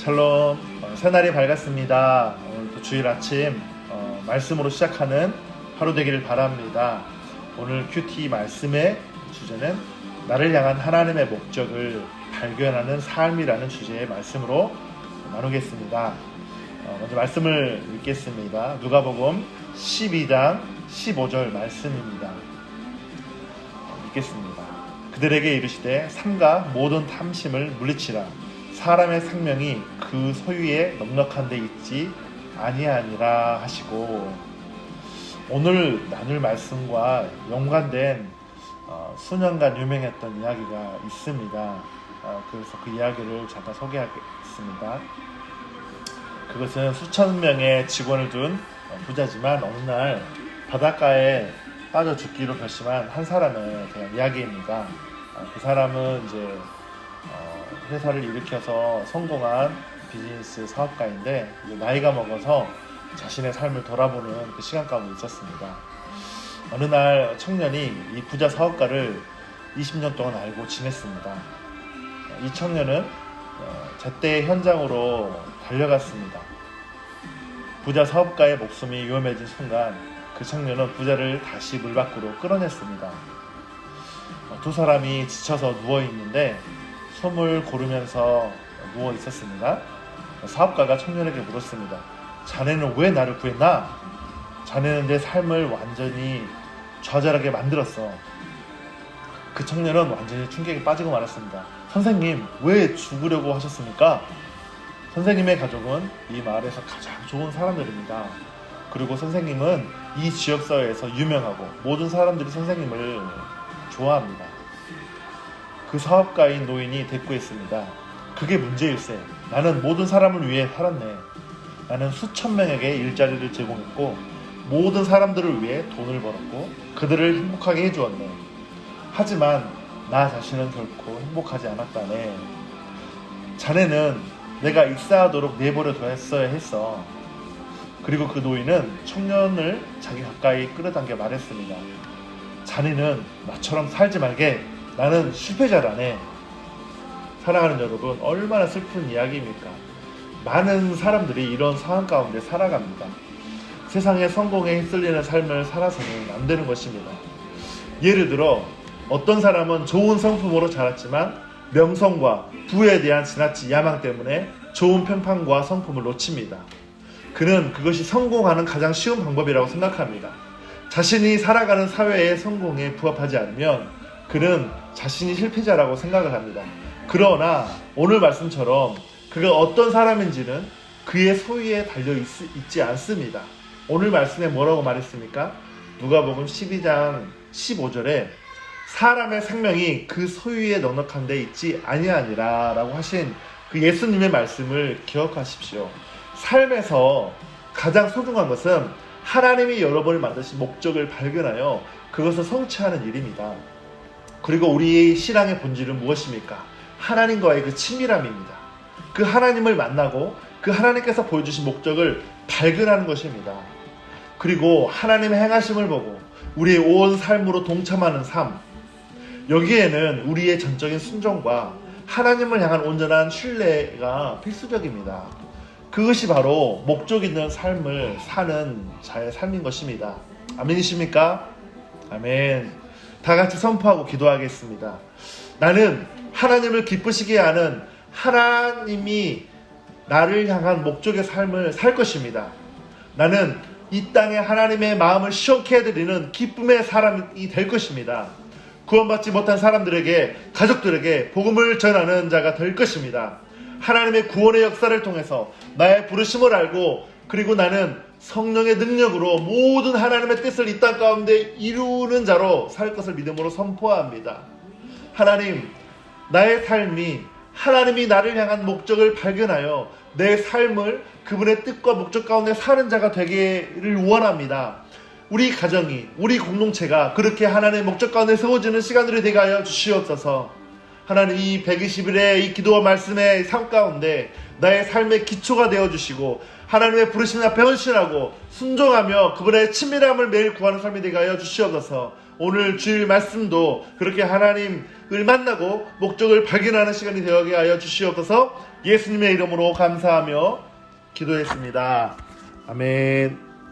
샬롬. 새날이 밝았습니다. 오늘도 주일 아침 말씀으로 시작하는 하루 되기를 바랍니다. 오늘 큐티 말씀의 주제는 나를 향한 하나님의 목적을 발견하는 삶이라는 주제의 말씀으로 나누겠습니다. 먼저 말씀을 읽겠습니다. 누가복음 12장 15절 말씀입니다. 읽겠습니다. 그들에게 이르시되 삼가 모든 탐심을 물리치라. 사람의 생명이 그 소유에 넉넉한 데 있지 아니하니라 하시고, 오늘 나눌 말씀과 연관된 수년간 유명했던 이야기가 있습니다. 그래서 그 이야기를 잠깐 소개하겠습니다. 그것은 수천 명의 직원을 둔 부자지만 어느 날 바닷가에 빠져 죽기로 결심한 한 사람에 대한 이야기입니다. 그 사람은 이제 회사를 일으켜서 성공한 비즈니스 사업가인데 나이가 먹어서 자신의 삶을 돌아보는 그 시간 가운데 있었습니다. 어느 날 청년이 이 부자 사업가를 20년 동안 알고 지냈습니다. 이 청년은 제때 현장으로 달려갔습니다. 부자 사업가의 목숨이 위험해진 순간 그 청년은 부자를 다시 물 밖으로 끌어냈습니다. 두 사람이 지쳐서 누워있는데 숨을 고르면서 누워 있었습니다. 사업가가 청년에게 물었습니다. 자네는 왜 나를 구했나? 자네는 내 삶을 완전히 좌절하게 만들었어. 그 청년은 완전히 충격에 빠지고 말았습니다. 선생님, 왜 죽으려고 하셨습니까? 선생님의 가족은 이 마을에서 가장 좋은 사람들입니다. 그리고 선생님은 이 지역사회에서 유명하고 모든 사람들이 선생님을 좋아합니다. 그 사업가인 노인이 대꾸했습니다. 그게 문제일세. 나는 모든 사람을 위해 살았네. 나는 수천 명에게 일자리를 제공했고 모든 사람들을 위해 돈을 벌었고 그들을 행복하게 해주었네. 하지만 나 자신은 결코 행복하지 않았다네. 자네는 내가 익사하도록 내버려 뒀어야 했어. 그리고 그 노인은 청년을 자기 가까이 끌어당겨 말했습니다. 자네는 나처럼 살지 말게. 나는 실패자라네. 사랑하는 여러분, 얼마나 슬픈 이야기입니까? 많은 사람들이 이런 상황 가운데 살아갑니다. 세상의 성공에 휩쓸리는 삶을 살아서는 안 되는 것입니다. 예를 들어 어떤 사람은 좋은 성품으로 자랐지만 명성과 부에 대한 지나친 야망 때문에 좋은 평판과 성품을 놓칩니다. 그는 그것이 성공하는 가장 쉬운 방법이라고 생각합니다. 자신이 살아가는 사회의 성공에 부합하지 않으면 그는 자신이 실패자라고 생각을 합니다. 그러나 오늘 말씀처럼 그가 어떤 사람인지는 그의 소유에 달려있지 않습니다. 오늘 말씀에 뭐라고 말했습니까? 누가복음 12장 15절에 사람의 생명이 그 소유에 넉넉한 데 있지 아니하니라 라고 하신 그 예수님의 말씀을 기억하십시오. 삶에서 가장 소중한 것은 하나님이 여러분을 만드신 목적을 발견하여 그것을 성취하는 일입니다. 그리고 우리의 신앙의 본질은 무엇입니까? 하나님과의 그 친밀함입니다. 그 하나님을 만나고 그 하나님께서 보여주신 목적을 발견하는 것입니다. 그리고 하나님의 행하심을 보고 우리의 온 삶으로 동참하는 삶, 여기에는 우리의 전적인 순종과 하나님을 향한 온전한 신뢰가 필수적입니다. 그것이 바로 목적 있는 삶을 사는 자의 삶인 것입니다. 아멘이십니까? 아멘. 다 같이 선포하고 기도하겠습니다. 나는 하나님을 기쁘시게 하는 하나님이 나를 향한 목적의 삶을 살 것입니다. 나는 이 땅에 하나님의 마음을 시원케 해드리는 기쁨의 사람이 될 것입니다. 구원받지 못한 사람들에게, 가족들에게 복음을 전하는 자가 될 것입니다. 하나님의 구원의 역사를 통해서 나의 부르심을 알고, 그리고 나는 성령의 능력으로 모든 하나님의 뜻을 이 땅 가운데 이루는 자로 살 것을 믿음으로 선포합니다. 하나님, 나의 삶이 하나님이 나를 향한 목적을 발견하여 내 삶을 그분의 뜻과 목적 가운데 사는 자가 되기를 원합니다. 우리 가정이, 우리 공동체가 그렇게 하나님의 목적 가운데 세워지는 시간들이 되게 하여 주시옵소서. 하나님, 이 120일의 이 기도와 말씀의 삶 가운데 나의 삶의 기초가 되어주시고 하나님의 부르심 앞에 헌신하고 순종하며 그분의 친밀함을 매일 구하는 삶이 되게 하여 주시옵소서. 오늘 주일 말씀도 그렇게 하나님을 만나고 목적을 발견하는 시간이 되게 하여 주시옵소서. 예수님의 이름으로 감사하며 기도했습니다. 아멘.